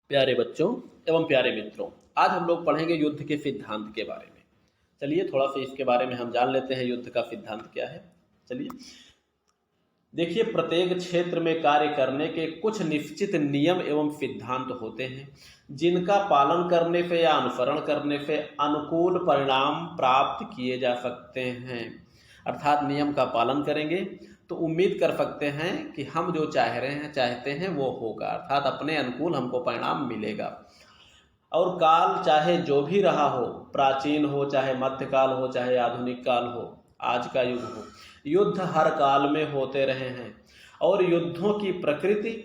प्यारे बच्चों एवं प्यारे मित्रों, आज हम लोग पढ़ेंगे युद्ध के सिद्धांत के बारे में। चलिए थोड़ा सा इसके बारे में हम जान लेते हैं, युद्ध का सिद्धांत क्या है। चलिए देखिए, प्रत्येक क्षेत्र में कार्य करने के कुछ निश्चित नियम एवं सिद्धांत होते हैं, जिनका पालन करने से या अनुसरण करने से अनुकूल परिणाम प्राप्त किए जा सकते हैं। अर्थात नियम का पालन करेंगे तो उम्मीद कर सकते हैं कि हम जो चाहते हैं वो होगा, अर्थात अपने अनुकूल हमको परिणाम मिलेगा। और काल चाहे जो भी रहा हो, प्राचीन हो चाहे मध्यकाल हो चाहे आधुनिक काल हो, आज का युग हो, युद्ध हर काल में होते रहे हैं और युद्धों की प्रकृति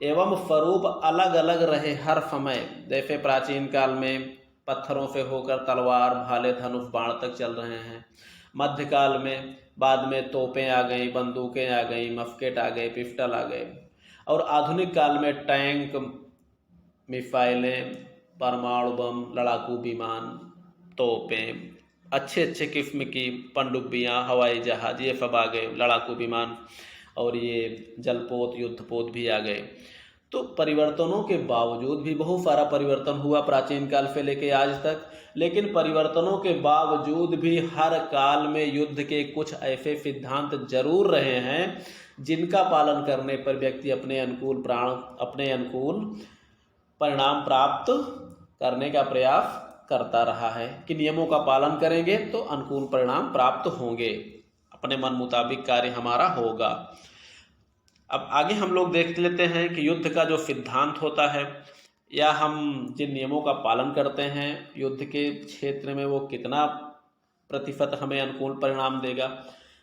एवं स्वरूप अलग अलग रहे हर समय। जैसे प्राचीन काल में पत्थरों से होकर तलवार, भाले, धनुष, बाण तक चल रहे हैं। मध्यकाल में बाद में तोपें आ गई, बंदूकें आ गई, मस्केट आ गए, पिस्टल आ गए। और आधुनिक काल में टैंक, मिसाइलें, परमाणु बम, लड़ाकू विमान, तोपें, अच्छे अच्छे किस्म की पनडुब्बियाँ, हवाई जहाज, ये सब आ गए, लड़ाकू विमान, और ये जलपोत, युद्धपोत भी आ गए। तो परिवर्तनों के बावजूद भी बहुत सारा परिवर्तन हुआ प्राचीन काल से लेके आज तक, लेकिन परिवर्तनों के बावजूद भी हर काल में युद्ध के कुछ ऐसे सिद्धांत जरूर रहे हैं जिनका पालन करने पर व्यक्ति अपने अनुकूल परिणाम प्राप्त करने का प्रयास करता रहा है कि नियमों का पालन करेंगे तो अनुकूल परिणाम प्राप्त होंगे, अपने मन मुताबिक कार्य हमारा होगा। अब आगे हम लोग देख लेते हैं कि युद्ध का जो सिद्धांत होता है या हम जिन नियमों का पालन करते हैं युद्ध के क्षेत्र में, वो कितना प्रतिशत हमें अनुकूल परिणाम देगा।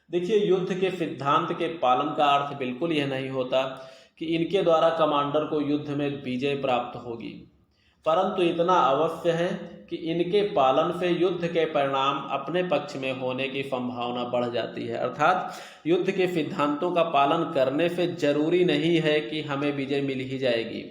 देखिए, युद्ध के सिद्धांत के पालन का अर्थ बिल्कुल यह नहीं होता कि इनके द्वारा कमांडर को युद्ध में विजय प्राप्त होगी, परंतु इतना अवश्य है कि इनके पालन से युद्ध के परिणाम अपने पक्ष में होने की संभावना बढ़ जाती है। अर्थात युद्ध के सिद्धांतों का पालन करने से जरूरी नहीं है कि हमें विजय मिल ही जाएगी।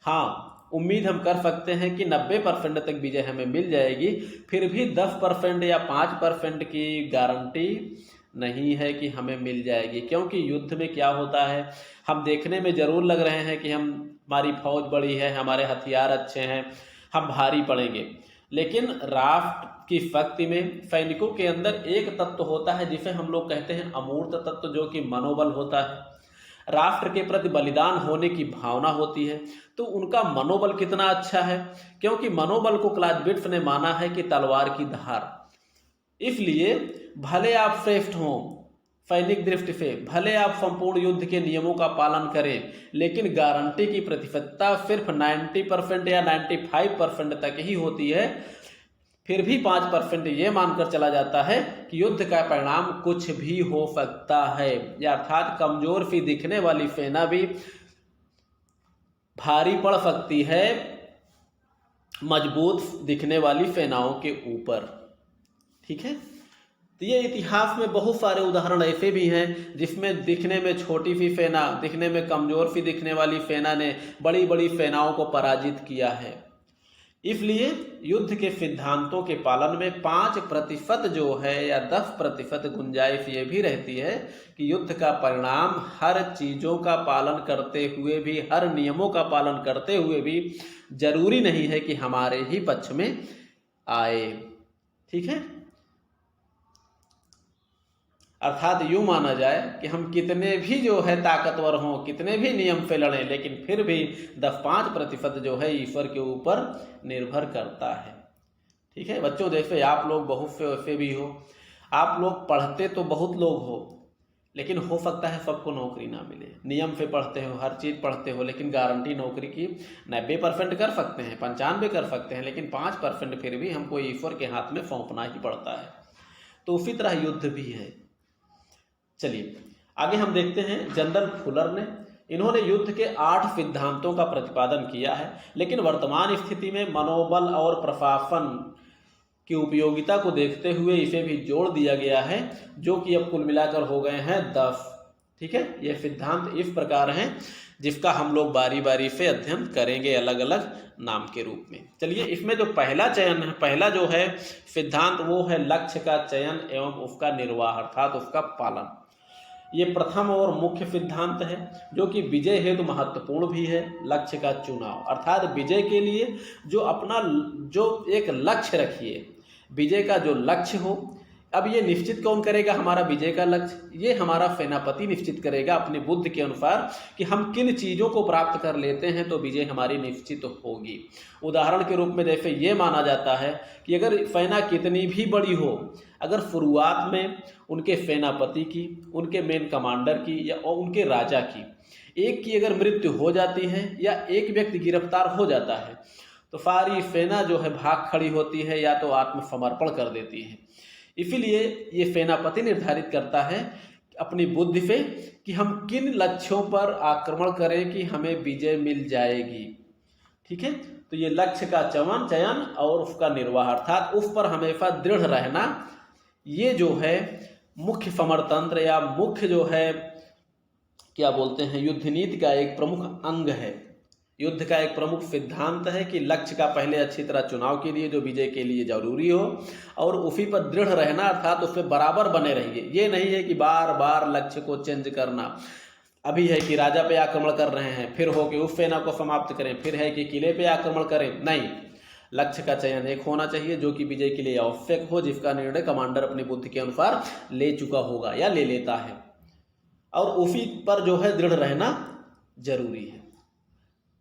हाँ, उम्मीद हम कर सकते हैं कि 90% तक विजय हमें मिल जाएगी, फिर भी 10% या 5% की गारंटी नहीं है कि हमें मिल जाएगी। क्योंकि युद्ध में क्या होता है, हम देखने में जरूर लग रहे हैं कि हमारी फौज बड़ी है, हमारे हथियार अच्छे हैं, हम भारी पड़ेंगे, लेकिन राष्ट्र की शक्ति में सैनिकों के अंदर एक तत्व होता है जिसे हम लोग कहते हैं अमूर्त तत्व, जो कि मनोबल होता है। राष्ट्र के प्रति बलिदान होने की भावना होती है। तो उनका मनोबल कितना अच्छा है, क्योंकि मनोबल को क्लाइज़विट्ज़ ने माना है कि तलवार की धार। इसलिए भले आप श्रेष्ठ हों सैनिक दृष्टि से, भले आप संपूर्ण युद्ध के नियमों का पालन करें, लेकिन गारंटी की प्रतिशतता सिर्फ 90% या 95% तक ही होती है। फिर भी 5% ये मानकर चला जाता है कि युद्ध का परिणाम कुछ भी हो सकता है, या अर्थात कमजोर सी दिखने वाली सेना भी भारी पड़ सकती है मजबूत दिखने वाली सेनाओं के ऊपर। ठीक है, तो ये इतिहास में बहुत सारे उदाहरण ऐसे भी हैं जिसमें दिखने में छोटी सी सेना, दिखने में कमजोर सी दिखने वाली सेना ने बड़ी बड़ी सेनाओं को पराजित किया है। इसलिए युद्ध के सिद्धांतों के पालन में 5% जो है या 10% गुंजाइश ये भी रहती है कि युद्ध का परिणाम हर चीज़ों का पालन करते हुए भी, हर नियमों का पालन करते हुए भी जरूरी नहीं है कि हमारे ही पक्ष में आए। ठीक है, अर्थात यूँ माना जाए कि हम कितने भी जो है ताकतवर हों, कितने भी नियम से लड़ें, लेकिन फिर भी 10-5% जो है ईश्वर के ऊपर निर्भर करता है। ठीक है बच्चों, जैसे आप लोग बहुत से वैसे भी हो, आप लोग पढ़ते तो बहुत लोग हो, लेकिन हो सकता है सबको नौकरी ना मिले। नियम से पढ़ते हो, हर चीज़ पढ़ते हो, लेकिन गारंटी नौकरी की 90% कर सकते हैं, 95 कर सकते हैं, लेकिन 5% फिर भी हमको ईश्वर के हाथ में सौंपना ही पड़ता है। तो उसी तरह युद्ध भी है। चलिए आगे हम देखते हैं, जनरल फुलर ने, इन्होंने युद्ध के 8 सिद्धांतों का प्रतिपादन किया है, लेकिन वर्तमान स्थिति में मनोबल और प्रशासन की उपयोगिता को देखते हुए इसे भी जोड़ दिया गया है, जो कि अब कुल मिलाकर हो गए हैं 10। ठीक है, ये सिद्धांत इस प्रकार हैं जिसका हम लोग बारी बारी से अध्ययन करेंगे अलग अलग नाम के रूप में। चलिए, इसमें जो पहला चयन है, पहला जो है सिद्धांत, वो है लक्ष्य का चयन एवं उसका निर्वाह, अर्थात उसका पालन। ये प्रथम और मुख्य सिद्धांत है जो कि विजय हेतु महत्वपूर्ण भी है। लक्ष्य का चुनाव, अर्थात विजय के लिए जो एक लक्ष्य रखिए, विजय का जो लक्ष्य हो। अब ये निश्चित कौन करेगा हमारा विजय का लक्ष्य? ये हमारा सेनापति निश्चित करेगा अपनी बुद्धि के अनुसार कि हम किन चीज़ों को प्राप्त कर लेते हैं तो विजय हमारी निश्चित होगी। उदाहरण के रूप में जैसे ये माना जाता है कि अगर सेना कितनी भी बड़ी हो, अगर शुरुआत में उनके सेनापति की, उनके मेन कमांडर की या उनके राजा की एक की अगर मृत्यु हो जाती है या एक व्यक्ति गिरफ्तार हो जाता है तो सारी सेना जो है भाग खड़ी होती है या तो आत्मसमर्पण कर देती है। इसीलिए ये सेनापति निर्धारित करता है अपनी बुद्धि से कि हम किन लक्ष्यों पर आक्रमण करें कि हमें विजय मिल जाएगी। ठीक है, तो ये लक्ष्य का चयन और उसका निर्वाह, अर्थात उस पर हमेशा दृढ़ रहना, ये जो है मुख्य समरतंत्र या मुख्य जो है क्या बोलते हैं युद्ध नीति का एक प्रमुख अंग है। युद्ध का एक प्रमुख सिद्धांत है कि लक्ष्य का पहले अच्छी तरह चुनाव कीजिए जो विजय के लिए जरूरी हो और उसी पर दृढ़ रहना, अर्थात उस पर बराबर बने रहिए। ये नहीं है कि बार बार लक्ष्य को चेंज करना। अभी है कि राजा पे आक्रमण कर रहे हैं, फिर हो कि उस सेना को समाप्त करें, फिर है कि किले पे आक्रमण करें। नहीं, लक्ष्य का चयन एक होना चाहिए जो कि विजय के लिए आवश्यक हो, जिसका निर्णय कमांडर अपनी बुद्धि के अनुसार ले चुका होगा या ले लेता है, और उसी पर जो है दृढ़ रहना जरूरी है।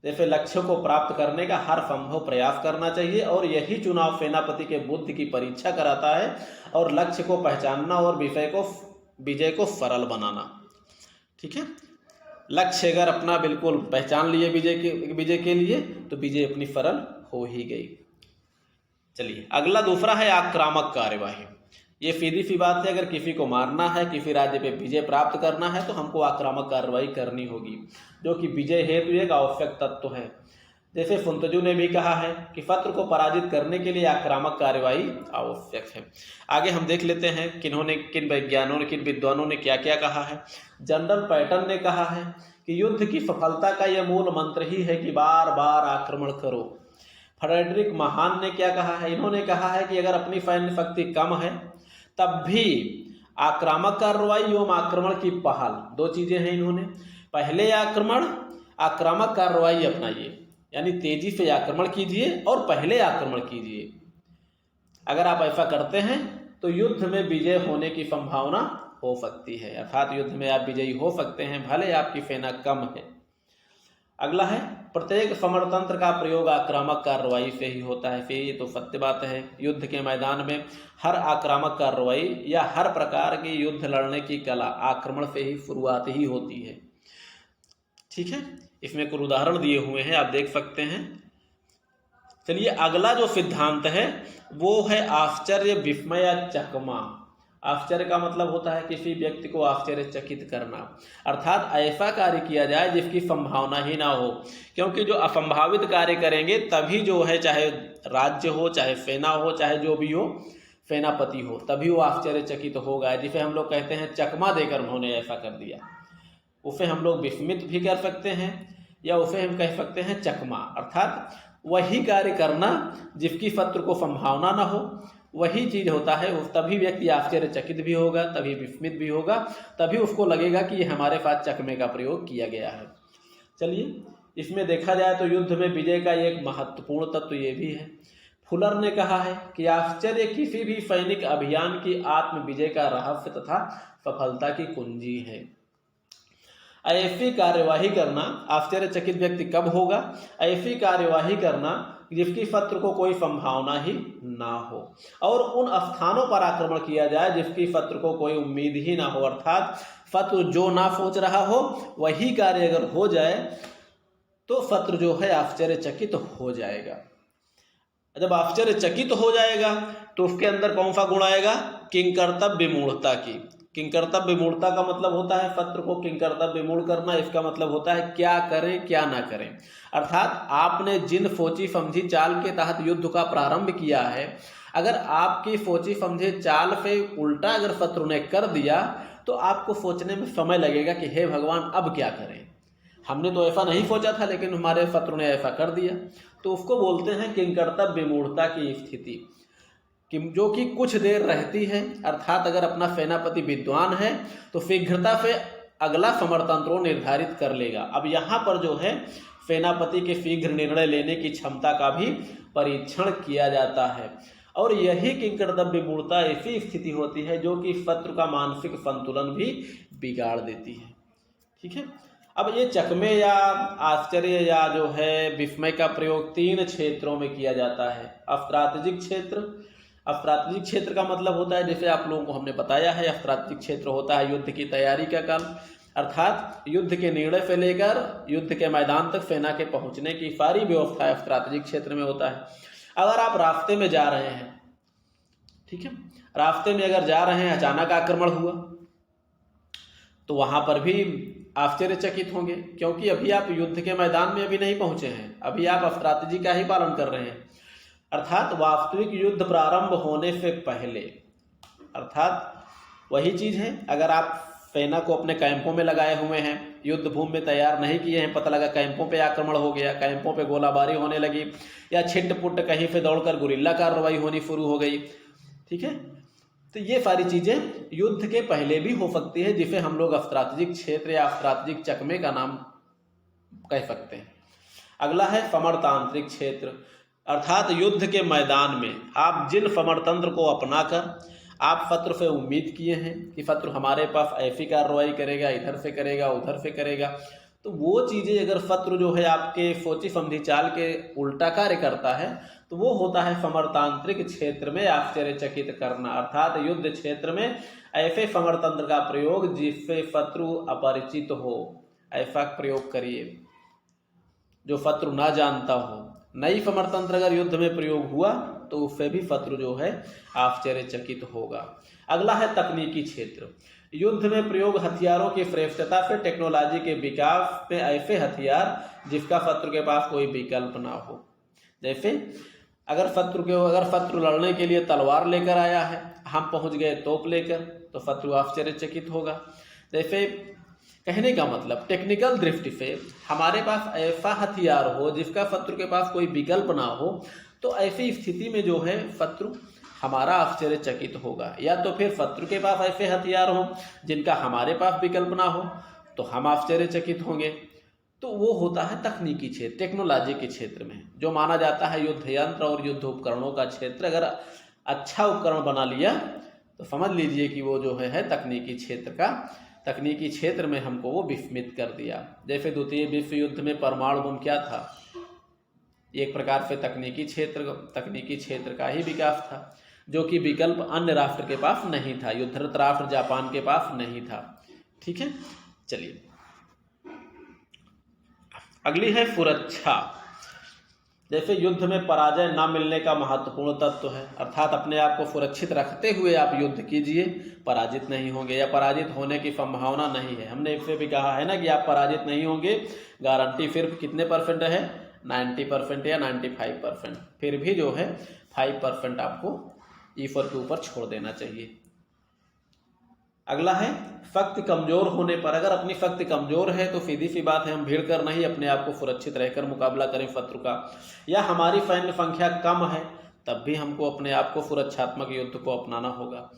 जैसे लक्ष्य को प्राप्त करने का हर संभव प्रयास करना चाहिए और यही चुनाव सेनापति के बुद्धि की परीक्षा कराता है और लक्ष्य को पहचानना और विजय को सरल बनाना। ठीक है, लक्ष्य अगर अपना बिल्कुल पहचान लिए विजय के लिए तो विजय अपनी सरल हो ही गई। चलिए अगला दूसरा है आक्रामक कार्यवाही। ये सीधी सी बात है, अगर किसी को मारना है, किसी राज्य पे विजय प्राप्त करना है तो हमको आक्रामक कार्रवाई करनी होगी, जो कि विजय हेतु एक आवश्यक तत्व है। जैसे सुंतजू ने भी कहा है कि शत्रु को पराजित करने के लिए आक्रामक कार्रवाई आवश्यक है। आगे हम देख लेते हैं किन विद्वानों ने क्या क्या कहा है। जनरल पैटर्न ने कहा है कि युद्ध की सफलता का यह मूल मंत्र ही है कि बार बार आक्रमण करो। फ्रेडरिक महान ने क्या कहा है? इन्होंने कहा है कि अगर अपनी सैन्य शक्ति कम है तब भी आक्रामक कार्रवाई एवं आक्रमण की पहल, दो चीजें हैं इन्होंने। पहले आक्रामक कार्रवाई अपनाइए, यानी तेजी से आक्रमण कीजिए और पहले आक्रमण कीजिए। अगर आप ऐसा करते हैं तो युद्ध में विजय होने की संभावना हो सकती है, अर्थात युद्ध में आप विजयी हो सकते हैं भले आपकी सेना कम है। अगला है प्रत्येक समरतंत्र का प्रयोग आक्रामक कार्रवाई से ही होता है। फिर ये तो सत्य बात है, युद्ध के मैदान में हर आक्रामक कार्रवाई या हर प्रकार की युद्ध लड़ने की कला आक्रमण से ही शुरुआत ही होती है। ठीक है, इसमें कुछ उदाहरण दिए हुए हैं, आप देख सकते हैं। चलिए अगला जो सिद्धांत है वो है आश्चर्य विस्मय या चकमा। आश्चर्य का मतलब होता है किसी व्यक्ति को आश्चर्यचकित करना, अर्थात ऐसा कार्य किया जाए जिसकी संभावना ही ना हो, क्योंकि जो असंभावित कार्य करेंगे तभी जो है, चाहे राज्य हो, चाहे सेना हो, चाहे जो भी हो, सेनापति हो, तभी वो आश्चर्यचकित होगा। जिसे हम लोग कहते हैं चकमा देकर उन्होंने ऐसा कर दिया, उसे हम लोग विस्मित भी कर सकते हैं या उसे हम कह सकते हैं चकमा, अर्थात वही कार्य करना जिसकी शत्रु को संभावना ना हो, वही चीज होता है। तभी व्यक्ति आश्चर्यचकित भी होगा, तभी विस्मित भी होगा, तभी उसको लगेगा कि ये हमारे पास चकमे का प्रयोग किया गया है। चलिए इसमें देखा जाए तो युद्ध में विजय का एक महत्वपूर्ण तत्व ये भी है। फुलर ने कहा है कि आश्चर्य किसी भी सैनिक अभियान की आत्म विजय का रहस्य तथा सफलता की कुंजी है। ऐसी कार्यवाही करना, आश्चर्यचकित व्यक्ति कब होगा? ऐसी कार्यवाही करना जिसकी शत्रु को कोई संभावना ही ना हो और उन स्थानों पर आक्रमण किया जाए जिसकी शत्रु को कोई उम्मीद ही ना हो, अर्थात शत्रु जो ना सोच रहा हो वही कार्य अगर हो जाए तो शत्रु जो है आश्चर्यचकित हो जाएगा। जब आश्चर्यचकित हो जाएगा तो उसके अंदर कौन सा गुण आएगा? किंकर्तव्य विमूढ़ता की। किंकर्तव्य विमूढ़ता का मतलब होता है शत्रु को किंकर्तव्य विमूढ़ करना। इसका मतलब होता है क्या करें क्या ना करें, अर्थात आपने जिन सोची समझी चाल के तहत युद्ध का प्रारंभ किया है, अगर आपकी सोची समझे चाल पे उल्टा अगर शत्रु ने कर दिया तो आपको सोचने में समय लगेगा कि हे भगवान अब क्या करें, हमने तो ऐसा नहीं सोचा था लेकिन हमारे शत्रु ने ऐसा कर दिया। तो उसको बोलते हैं किंकर्तव्य विमूढ़ता की स्थिति। कि जो कि कुछ देर रहती है, अर्थात अगर अपना सेनापति विद्वान है तो शीघ्रता से अगला समरतंत्रों निर्धारित कर लेगा। अब यहाँ पर जो है सेनापति के शीघ्र निर्णय लेने की क्षमता का भी परीक्षण किया जाता है, और यही किंकर्तव्य मूर्ता ऐसी स्थिति होती है जो कि शत्रु का मानसिक संतुलन भी बिगाड़ देती है। ठीक है, अब ये चकमे या आश्चर्य या जो है विस्मय का प्रयोग 3 क्षेत्रों में किया जाता है। अस्त्राटेजिक क्षेत्र, अस्त्राटेजिक क्षेत्र का मतलब होता है, जैसे आप लोगों को हमने बताया है, अस्त्राटेजिक क्षेत्र होता है युद्ध की तैयारी का काल, अर्थात युद्ध के निर्णय से लेकर युद्ध के मैदान तक सेना के पहुंचने की सारी व्यवस्था अस्त्राटेजिक क्षेत्र में होता है। अगर आप रास्ते में जा रहे हैं, ठीक है, रास्ते में अगर जा रहे हैं, अचानक आक्रमण हुआ तो वहां पर भी आश्चर्यचकित होंगे, क्योंकि अभी आप युद्ध के मैदान में अभी नहीं पहुंचे हैं, अभी आप स्ट्रैटेजी का ही पालन कर रहे हैं। अर्थात वास्तविक युद्ध प्रारंभ होने से पहले, अर्थात वही चीज है, अगर आप सेना को अपने कैंपों में लगाए हुए हैं, युद्ध भूमि में तैयार नहीं किए हैं, पता लगा कैंपों पे आक्रमण हो गया, कैंपों पे गोलाबारी होने लगी, या छिट-पुट कहीं पे दौड़कर गुरिल्ला कार्रवाई होनी शुरू हो गई, ठीक है, तो ये सारी चीजें युद्ध के पहले भी हो सकती है, जिसे हम लोग स्ट्रैटेजिक क्षेत्र या स्ट्रैटेजिक चकमे का नाम कह सकते हैं। अगला है समरतांत्रिक क्षेत्र, अर्थात युद्ध के मैदान में आप जिन समरतंत्र को अपनाकर आप शत्रु से उम्मीद किए हैं कि शत्रु हमारे पास ऐसी कार्रवाई करेगा, इधर से करेगा, उधर से करेगा, तो वो चीजें अगर शत्रु जो है आपके सोची समझी चाल के उल्टा कार्य करता है तो वो होता है समरतांत्रिक क्षेत्र में आश्चर्यचकित करना। अर्थात युद्ध क्षेत्र में ऐसे समरतंत्र का प्रयोग जिससे शत्रु अपरिचित हो, ऐसा प्रयोग करिए जो शत्रु ना जानता हो। नई समरतंत्र अगर युद्ध में प्रयोग हुआ तो उससे भी शत्रु जो है आश्चर्यचकित होगा। अगला है तकनीकी क्षेत्र, युद्ध में प्रयोग हथियारों की श्रेष्ठता से टेक्नोलॉजी के विकास में ऐसे हथियार जिसका शत्रु के पास कोई विकल्प ना हो। जैसे अगर शत्रु लड़ने के लिए तलवार लेकर आया है, हम पहुंच गए तोप लेकर, तो शत्रु आश्चर्यचकित होगा। जैसे कहने का मतलब टेक्निकल दृष्टि से हमारे पास ऐसा हथियार हो जिसका शत्रु के पास कोई विकल्प ना हो, तो ऐसी स्थिति में जो है शत्रु हमारा आश्चर्यचकित होगा। या तो फिर शत्रु के पास ऐसे हथियार हो जिनका हमारे पास विकल्प ना हो तो हम आश्चर्यचकित होंगे। तो वो होता है तकनीकी क्षेत्र, टेक्नोलॉजी के क्षेत्र में, जो माना जाता है युद्ध यंत्र और युद्ध उपकरणों का क्षेत्र। अगर अच्छा उपकरण बना लिया तो समझ लीजिए कि वो जो है तकनीकी क्षेत्र का, तकनीकी क्षेत्र में हमको वो विस्मित कर दिया। जैसे द्वितीय विश्व युद्ध में परमाणु बम क्या था, एक प्रकार से तकनीकी क्षेत्र का ही विकास था, जो कि विकल्प अन्य राष्ट्र के पास नहीं था, युद्धरत राष्ट्र जापान के पास नहीं था। ठीक है, चलिए अगली है सुरक्षा। जैसे युद्ध में पराजय न मिलने का महत्वपूर्ण तत्व है, अर्थात अपने आप को सुरक्षित रखते हुए आप युद्ध कीजिए, पराजित नहीं होंगे या पराजित होने की संभावना नहीं है। हमने इससे भी कहा है ना कि आप पराजित नहीं होंगे, गारंटी सिर्फ कितने % है, 90% या 95%, फिर भी जो है 5% आपको ईश्वर के ऊपर छोड़ देना चाहिए। अगला है शक्ति कमजोर होने पर, अगर अपनी शक्ति कमजोर है तो सीधी सी बात है हम भीड़ कर नहीं अपने आप को सुरक्षित रहकर मुकाबला करें शत्रु का, या हमारी सैन्य संख्या कम है तब भी हमको अपने आप को सुरक्षात्मक युद्ध को अपनाना होगा।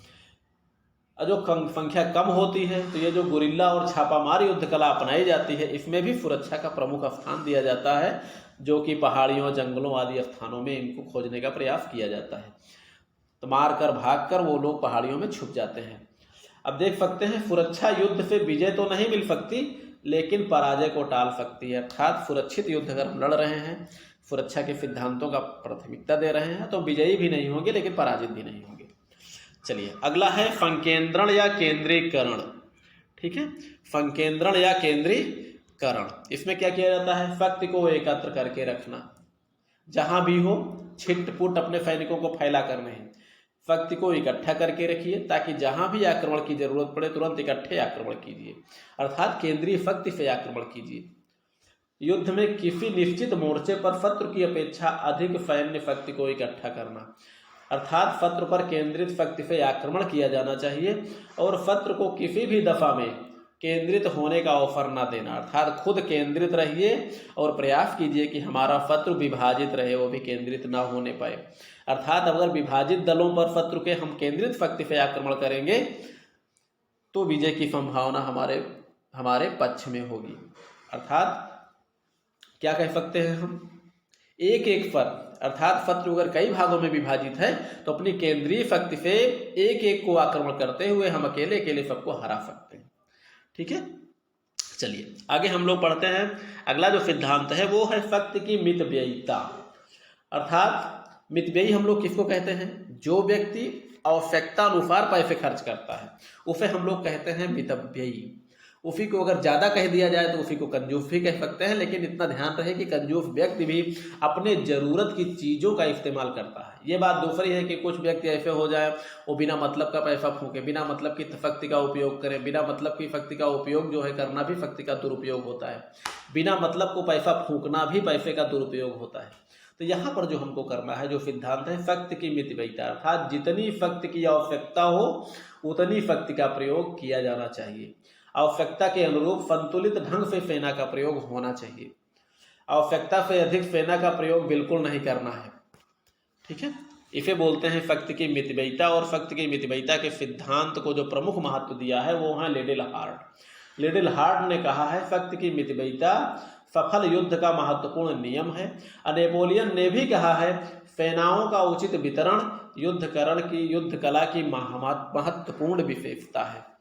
जो संख्या कम होती है तो ये जो गुरिल्ला और छापामार युद्ध कला अपनाई जाती है, इसमें भी सुरक्षा का प्रमुख स्थान दिया जाता है, जो कि पहाड़ियों, जंगलों आदि स्थानों में इनको खोजने का प्रयास किया जाता है। तो मार कर भाग कर वो लोग पहाड़ियों में छुप जाते हैं। अब देख सकते हैं सुरक्षा युद्ध से विजय तो नहीं मिल सकती, लेकिन पराजय को टाल सकती है। अर्थात सुरक्षित युद्ध अगर हम लड़ रहे हैं, सुरक्षा के सिद्धांतों का प्राथमिकता दे रहे हैं, तो विजयी भी नहीं होंगे लेकिन पराजित भी नहीं होंगे। चलिए अगला है संकेंद्रण या केंद्रीकरण। ठीक है, संकेंद्रण या केंद्रीकरण, इसमें क्या किया जाता है, शक्ति को एकत्र करके रखना, जहां भी हो छिट-पुट अपने सैनिकों को फैला कर नहीं, शक्ति को इकट्ठा करके रखिए ताकि जहां भी आक्रमण की जरूरत पड़े तुरंत इकट्ठे आक्रमण कीजिए, अर्थात केंद्रीय शक्ति से आक्रमण कीजिए। युद्ध में किसी निश्चित मोर्चे पर शत्रु की अपेक्षा अधिक सैन्य शक्ति को इकट्ठा करना, अर्थात शत्रु पर केंद्रित शक्ति से आक्रमण किया जाना चाहिए और शत्रु को किसी भी दफा में केंद्रित होने का अवसर न देना, अर्थात खुद केंद्रित रहिए और प्रयास कीजिए कि हमारा शत्रु विभाजित रहे, वो भी केंद्रित ना होने पाए। अर्थात अगर विभाजित दलों पर शत्रु के हम केंद्रित शक्ति से आक्रमण करेंगे तो विजय की संभावना हमारे पक्ष में होगी। अर्थात क्या कह सकते हैं हम, एक एक पर, अर्थात शत्रु अगर कई भागों में विभाजित है तो अपनी केंद्रीय शक्ति से एक एक को आक्रमण करते हुए हम अकेले अकेले सबको हरा सकते हैं। ठीक है, चलिए आगे हम लोग पढ़ते हैं। अगला जो सिद्धांत है वो है शक्ति की मितव्ययिता। अर्थात मितव्ययी हम लोग किसको कहते हैं, जो व्यक्ति आवश्यकता अनुसार पैसे खर्च करता है उसे हम लोग कहते हैं मितव्ययी। उसी को अगर ज़्यादा कह दिया जाए तो उसी को कंजूस भी कह सकते हैं, लेकिन इतना ध्यान रहे कि कंजूस व्यक्ति भी अपने ज़रूरत की चीज़ों का इस्तेमाल करता है। ये बात दूसरी है कि कुछ व्यक्ति ऐसे हो जाए वो बिना मतलब का पैसा फूके, बिना मतलब की शक्ति का उपयोग करें। बिना मतलब की शक्ति का उपयोग जो है करना भी शक्ति का दुरुपयोग होता है, बिना मतलब को पैसा फूकना भी पैसे का दुरुपयोग होता है। तो यहाँ पर जो हमको करना है, जो सिद्धांत है शक्ति की मितव्ययिता, अर्थात जितनी शक्ति की आवश्यकता हो उतनी शक्ति का प्रयोग किया जाना चाहिए। आवश्यकता के अनुरूप संतुलित ढंग से सेना का प्रयोग होना चाहिए। आवश्यकता से अधिक सेना का प्रयोग बिल्कुल नहीं करना है। ठीक है, इसे बोलते हैं शक्ति की मितव्ययिता। और शक्ति की मितव्ययिता के सिद्धांत को जो प्रमुख महत्व दिया है वो है लिटिल हार्ट। लिटिल हार्ट ने कहा है शक्ति की मितव्ययिता सफल युद्ध का महत्वपूर्ण नियम है। नेपोलियन ने भी कहा है सेनाओं का उचित वितरण युद्ध कला की महत्वपूर्ण विशेषता है।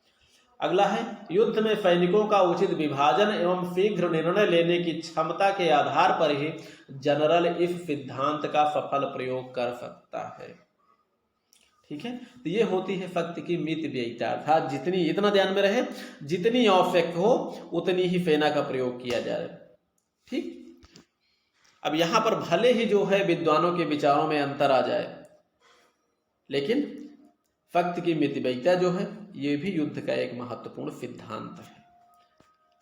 अगला है युद्ध में सैनिकों का उचित विभाजन एवं शीघ्र निर्णय लेने की क्षमता के आधार पर ही जनरल इस सिद्धांत का सफल प्रयोग कर सकता है। ठीक है, तो ये होती है शक्ति की मितव्ययिता, अर्थात जितनी, इतना ध्यान में रहे, जितनी आवश्यक हो उतनी ही सेना का प्रयोग किया जाए। ठीक, अब यहां पर भले ही जो है विद्वानों के विचारों में अंतर आ जाए, लेकिन शक्ति की मितव्ययिता जो है ये भी युद्ध का एक महत्वपूर्ण सिद्धांत है।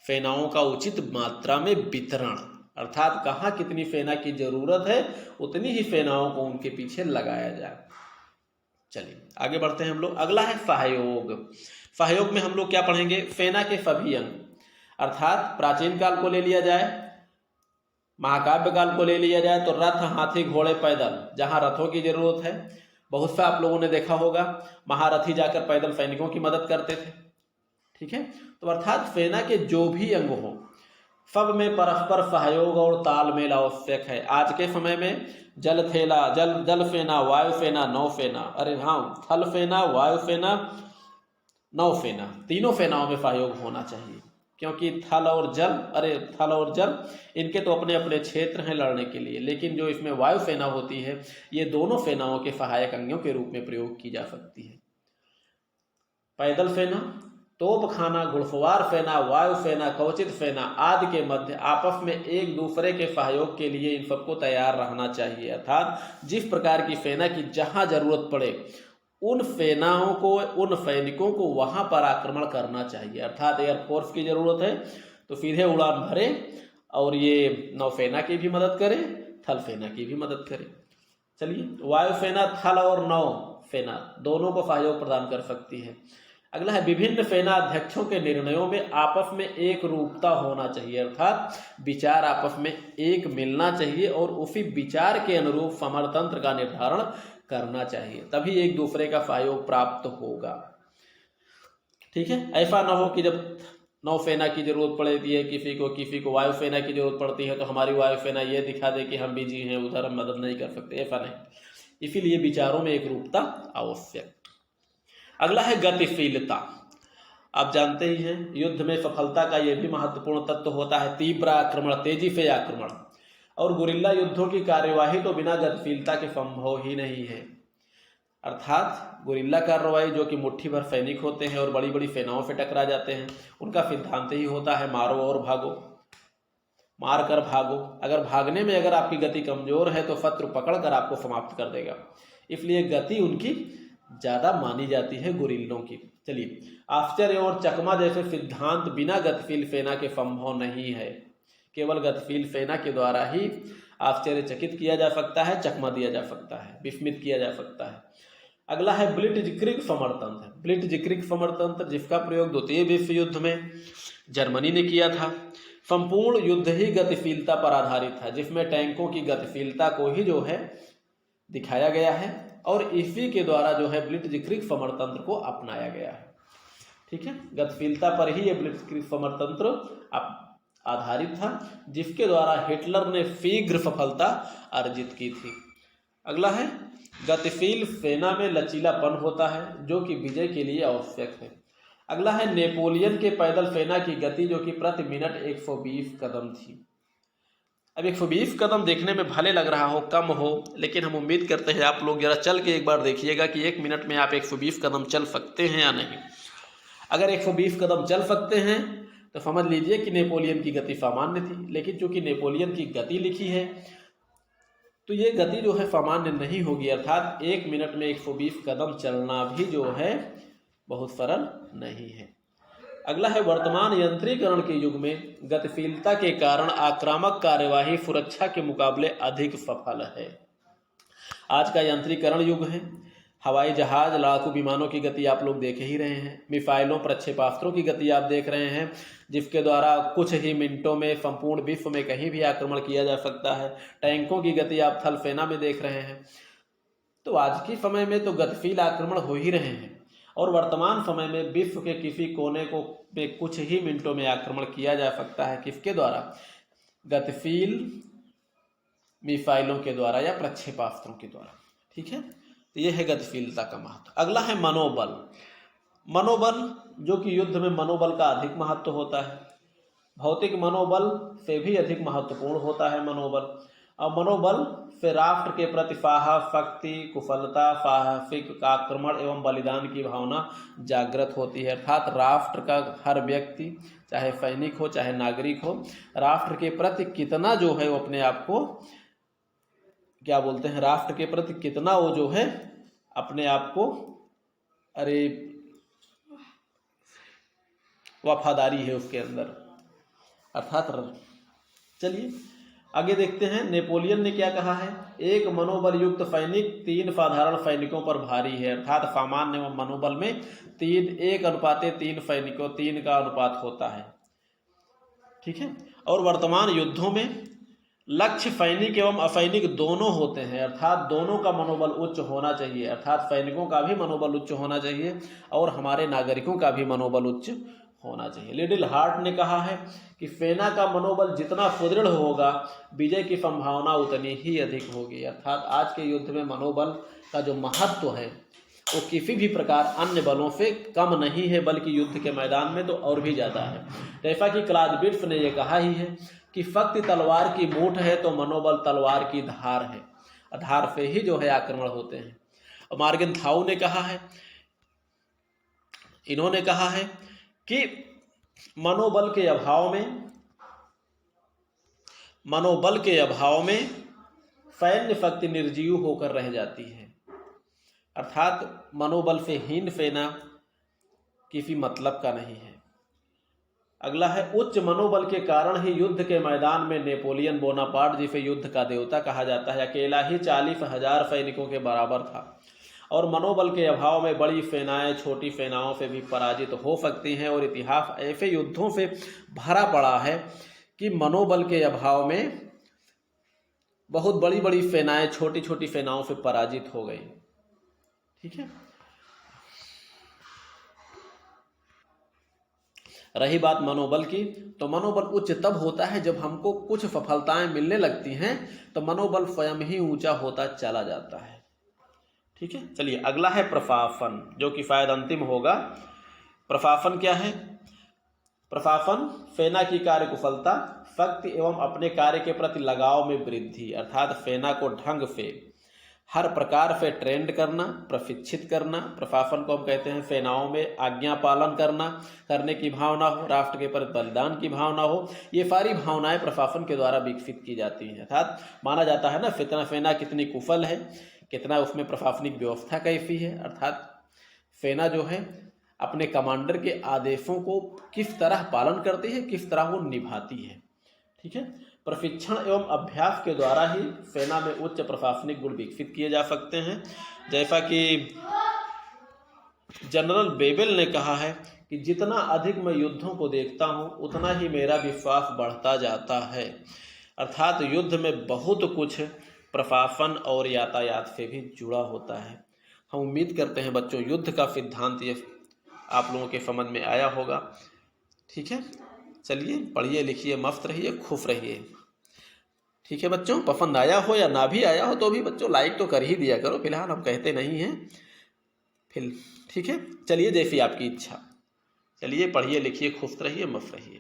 सेनाओं का उचित मात्रा में वितरण, अर्थात कहाँ कितनी सेना की जरूरत है उतनी ही सेनाओं को उनके पीछे लगाया जाए। चलिए आगे बढ़ते हैं हम लोग। अगला है सहयोग। सहयोग में हम लोग क्या पढ़ेंगे, सेना के सभी अंग, अर्थात प्राचीन काल को ले लिया जाए, महाकाव्य काल को ले लिया जाए तो रथ, हाथी, घोड़े, पैदल, जहाँ रथों की जरूरत है बहुत सा आप लोगों ने देखा होगा महारथी जाकर पैदल सैनिकों की मदद करते थे। ठीक है, तो अर्थात सेना के जो भी अंग हो सब में परस्पर सहयोग और तालमेल आवश्यक है। आज के समय में जल सेना, वायु सेना, नौसेना, थल सेना, वायु सेना, नौसेना, तीनों सेनाओं में सहयोग होना चाहिए, क्योंकि थल और जल इनके तो अपने अपने क्षेत्र हैं लड़ने के लिए, लेकिन जो इसमें वायु सेना होती है ये दोनों सेनाओं के सहायक अंगों के रूप में प्रयोग की जा सकती है। पैदल सेना, तोपखाना, घुड़सवार सेना, वायु सेना, कवचित सेना आदि के मध्य आपस में एक दूसरे के सहयोग के लिए इन सबको तैयार रहना चाहिए। अर्थात जिस प्रकार की सेना की जहां जरूरत पड़े उन सेनाओं को, उन सैनिकों को वहां पर आक्रमण करना चाहिए। अर्थात एयरफोर्स की जरूरत है तो सीधे उड़ान भरे और ये नौसेना की भी मदद करे, थल सेना की भी मदद करे। चलिए, वायुसेना थल और नौ सेना दोनों को सहयोग प्रदान कर सकती है। अगला है विभिन्न सेना अध्यक्षों के निर्णयों में आपस में एक रूपता होना चाहिए, अर्थात विचार आपस में एक मिलना चाहिए और उसी विचार के अनुरूप समरतंत्र का निर्धारण करना चाहिए, तभी एक दूसरे का सहयोग प्राप्त होगा। ठीक है, ऐसा ना हो कि जब नौसेना की जरूरत पड़ती है किसी को वायुसेना की जरूरत पड़ती है तो हमारी वायुसेना ये दिखा दे कि हम बिजी हैं, उधर हम मदद नहीं कर सकते, ऐसा नहीं। इसीलिए विचारों में एक रूपता आवश्यक। अगला है गतिशीलता। आप जानते ही हैं युद्ध में सफलता का यह भी महत्वपूर्ण तत्व होता है तीव्र आक्रमण, तेजी से आक्रमण, और गुरिल्ला युद्धों की कार्यवाही तो बिना गतिशीलता के संभव ही नहीं है। अर्थात गुरिल्ला कार्रवाई जो कि मुट्ठी भर सैनिक होते हैं और बड़ी बड़ी सेनाओं से टकरा जाते हैं, उनका सिद्धांत ही होता है मारो और भागो, मार कर भागो। अगर भागने में अगर आपकी गति कमजोर है तो शत्रु पकड़ कर आपको समाप्त कर देगा, इसलिए गति उनकी ज्यादा मानी जाती है गुरिल्लों की। चलिए, आश्चर्य और चकमा जैसे सिद्धांत बिना गतिशील सेना के संभव नहीं है। केवल गतिशील सेना के द्वारा ही आश्चर्यचकित किया जा सकता है, चकमा दिया जा सकता है, विस्मित किया जा सकता है। अगला है ब्लिट्जक्रिग समरतंत्र। ब्लिट्जक्रिग समरतंत्र जिसका प्रयोग द्वितीय विश्व युद्ध में जर्मनी ने किया था। संपूर्ण युद्ध ही गतिशीलता पर आधारित था, जिसमें टैंकों की गतिशीलता को ही जो है दिखाया गया है और इसी के द्वारा जो है ब्लिट्जक्रिग समरतंत्र को अपनाया गया है। ठीक है, गतिशीलता पर ही ये ब्लिट्जक्रिग समरतंत्र आधारित था, जिसके द्वारा हिटलर ने शीघ्र सफलता अर्जित की थी। अगला है गतिशील सेना में लचीलापन होता है, जो कि विजय के लिए आवश्यक है। अगला है नेपोलियन के पैदल सेना की गति, जो कि प्रति मिनट 120 कदम थी। अब 120 कदम देखने में भले लग रहा हो, कम हो, लेकिन हम उम्मीद करते हैं आप लोग जरा चल के एक बार देखिएगा कि 1 मिनट में आप 120 कदम चल सकते हैं या नहीं। अगर 120 कदम चल सकते हैं तो समझ लीजिए कि नेपोलियन की गति सामान्य थी, लेकिन चूंकि नेपोलियन की गति लिखी है तो ये गति जो है सामान्य नहीं होगी, अर्थात 1 मिनट में 120 कदम चलना भी जो है बहुत सरल नहीं है। अगला है वर्तमान यंत्रीकरण के युग में गतिशीलता के कारण आक्रामक कार्यवाही सुरक्षा के मुकाबले अधिक सफल है। आज का यंत्रीकरण युग है। हवाई जहाज, लड़ाकू विमानों की गति आप लोग देख ही रहे हैं, मिसाइलों, प्रक्षेपास्त्रों की गति आप देख रहे हैं, जिसके द्वारा कुछ ही मिनटों में संपूर्ण विश्व में कहीं भी आक्रमण किया जा सकता है। टैंकों की गति आप थल सेना में देख रहे हैं। तो आज के समय में तो गतिशील आक्रमण हो ही रहे हैं और वर्तमान समय में विश्व के किसी कोने को में कुछ ही मिनटों में आक्रमण किया जा सकता है। किसके द्वारा? गतिशील मिसाइलों के द्वारा या प्रक्षेपास्त्रों के द्वारा। ठीक है, तो यह है गतिशीलता का महत्व। अगला है मनोबल। मनोबल जो कि युद्ध में मनोबल का अधिक महत्व होता है। भौतिक मनोबल से भी अधिक महत्वपूर्ण होता है मनोबल। और मनोबल से राष्ट्र के प्रति साहस, शक्ति, कुशलता, साहसिक आक्रमण एवं बलिदान की भावना जागृत होती है। अर्थात राष्ट्र का हर व्यक्ति, चाहे सैनिक हो चाहे नागरिक हो, राष्ट्र के प्रति कितना जो है वो अपने आप को क्या बोलते हैं, राष्ट्र के प्रति कितना वो जो है अपने आप को वफादारी है उसके अंदर, अर्थात। चलिए आगे देखते हैं नेपोलियन ने क्या कहा है। एक मनोबल युक्त सैनिक 3 साधारण सैनिकों पर भारी है। अर्थात सामान्य मनोबल में 1:3 सैनिकों 3 का अनुपात होता है। ठीक है, और वर्तमान युद्धों में लक्ष्य सैनिक एवं असैनिक दोनों होते हैं, अर्थात दोनों का मनोबल उच्च होना चाहिए। अर्थात सैनिकों का भी मनोबल उच्च होना चाहिए और हमारे नागरिकों का भी मनोबल उच्च होना चाहिए। लिटिल हार्ट ने कहा है कि सेना का मनोबल जितना सुदृढ़ होगा, विजय की संभावना उतनी ही अधिक होगी। अर्थात आज के युद्ध में मनोबल का जो महत्व है वो किसी भी प्रकार अन्य बलों से कम नहीं है, बल्कि युद्ध के मैदान में तो और भी ज़्यादा है। जैसा कि क्लाउज़विट्ज़ ने यह कहा ही है कि शक्ति तलवार की मूठ है तो मनोबल तलवार की धार है। धार से ही जो है आक्रमण होते हैं। और मॉर्गनथाउ ने कहा है, इन्होंने कहा है कि मनोबल के अभाव में सैन्य शक्ति निर्जीव होकर रह जाती है। अर्थात मनोबल से हीन सेना किसी मतलब का नहीं है। अगला है उच्च मनोबल के कारण ही युद्ध के मैदान में नेपोलियन बोनापार्ट, जिसे युद्ध का देवता कहा जाता है, अकेला ही 40,000 सैनिकों के बराबर था। और मनोबल के अभाव में बड़ी सेनाएं छोटी सेनाओं से भी पराजित हो सकती हैं और इतिहास ऐसे युद्धों से भरा पड़ा है कि मनोबल के अभाव में बहुत बड़ी बड़ी सेनाएं छोटी छोटी सेनाओं से पराजित हो गई। ठीक है, रही बात मनोबल की, तो मनोबल उच्च तब होता है जब हमको कुछ सफलताएं मिलने लगती हैं तो मनोबल स्वयं ही ऊंचा होता चला जाता है। ठीक है, चलिए अगला है प्रशासन, जो कि शायद अंतिम होगा। प्रशासन क्या है? प्रशासन सेना की कार्यकुशलता, शक्ति एवं अपने कार्य के प्रति लगाव में वृद्धि। अर्थात सेना को ढंग से हर प्रकार से ट्रेंड करना, प्रशिक्षित करना। प्रशासन को हम कहते हैं सेनाओं में आज्ञा पालन करने की भावना हो, राष्ट्र के प्रति बलिदान की भावना हो। ये सारी भावनाएं प्रशासन के द्वारा विकसित की जाती हैं। अर्थात माना जाता है ना, सेना कितनी कुशल है, कितना उसमें प्रशासनिक व्यवस्था कैसी है। अर्थात सेना जो है अपने कमांडर के आदेशों को किस तरह पालन करती है, किस तरह वो निभाती है। ठीक है, प्रशिक्षण एवं अभ्यास के द्वारा ही सेना में उच्च प्रशासनिक गुण विकसित किए जा सकते हैं। जैसा कि जनरल बेबेल ने कहा है कि जितना अधिक मैं युद्धों को देखता हूँ उतना ही मेरा विश्वास बढ़ता जाता है। अर्थात युद्ध में बहुत कुछ प्रशासन और यातायात से भी जुड़ा होता है। हम उम्मीद करते हैं बच्चों युद्ध का सिद्धांत ये आप लोगों के समझ में आया होगा। ठीक है, चलिए पढ़िए लिखिए, मस्त रहिए, खुश रहिए। ठीक है बच्चों, पसंद आया हो या ना भी आया हो तो भी बच्चों लाइक तो कर ही दिया करो, फिलहाल हम कहते नहीं हैं फिर। ठीक है, चलिए जैसी आपकी इच्छा। चलिए पढ़िए लिखिए, खुश रहिए, मस्त रहिए।